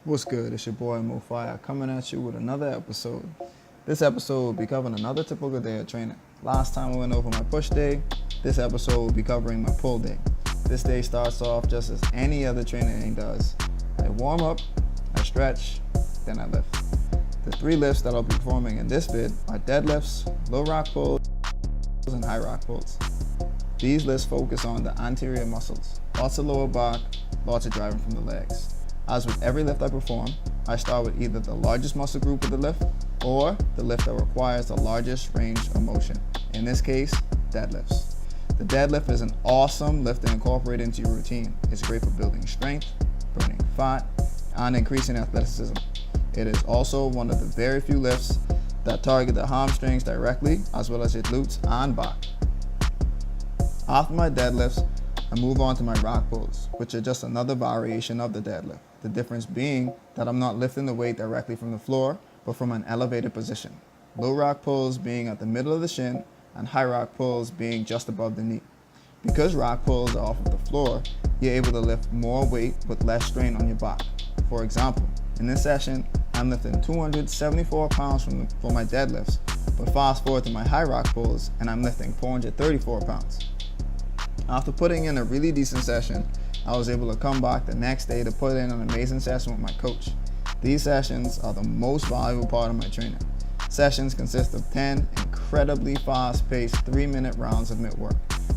What's good? It's your boy Mofire coming at you with another episode. This episode will be covering another typical day of training. Last time we went over my push day. This episode will be covering my pull day. This day starts off just as any other training day does. I warm up, I stretch, then I lift. The three lifts that I'll be performing in this vid are deadlifts, low rock pulls, and high rock pulls. These lifts focus on the anterior muscles, lots of lower back, lots of driving from the legs. As with every lift I perform, I start with either the largest muscle group of the lift or the lift that requires the largest range of motion. In this case, deadlifts. The deadlift is an awesome lift to incorporate into your routine. It's great for building strength, burning fat, and increasing athleticism. It is also one of the very few lifts that target the hamstrings directly, as well as your glutes and back. After my deadlifts, I move on to my rock pulls, which are just another variation of the deadlift. The difference being that I'm not lifting the weight directly from the floor, but from an elevated position. Low rock pulls being at the middle of the shin, and high rock pulls being just above the knee. Because rock pulls are off of the floor, you're able to lift more weight with less strain on your back. For example, in this session, I'm lifting 274 pounds for my deadlifts, but fast forward to my high rock pulls, and I'm lifting 434 pounds. After putting in a really decent session, I was able to come back the next day to put in an amazing session with my coach. These sessions are the most valuable part of my training. Sessions consist of 10 incredibly fast-paced 3-minute rounds of mitt-work.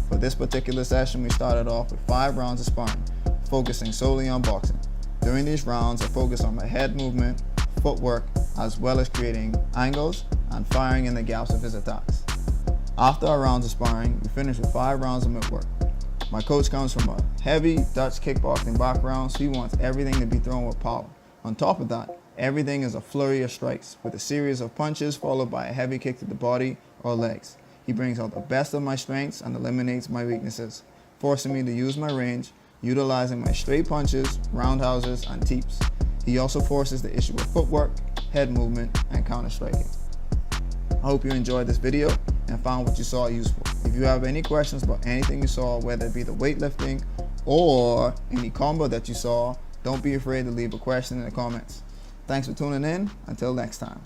For this particular session, we started off with 5 rounds of sparring, focusing solely on boxing. During these rounds, I focused on my head movement, footwork, as well as creating angles and firing in the gaps of his attacks. After our rounds of sparring, we finished with 5 rounds of mitt-work. My coach comes from a heavy Dutch kickboxing background, so he wants everything to be thrown with power. On top of that, everything is a flurry of strikes, with a series of punches followed by a heavy kick to the body or legs. He brings out the best of my strengths and eliminates my weaknesses, forcing me to use my range, utilizing my straight punches, roundhouses, and teeps. He also forces the issue of footwork, head movement, and counter striking. I hope you enjoyed this video and found what you saw useful. If you have any questions about anything you saw, whether it be the weightlifting or any combo that you saw, don't be afraid to leave a question in the comments. Thanks for tuning in. Until next time.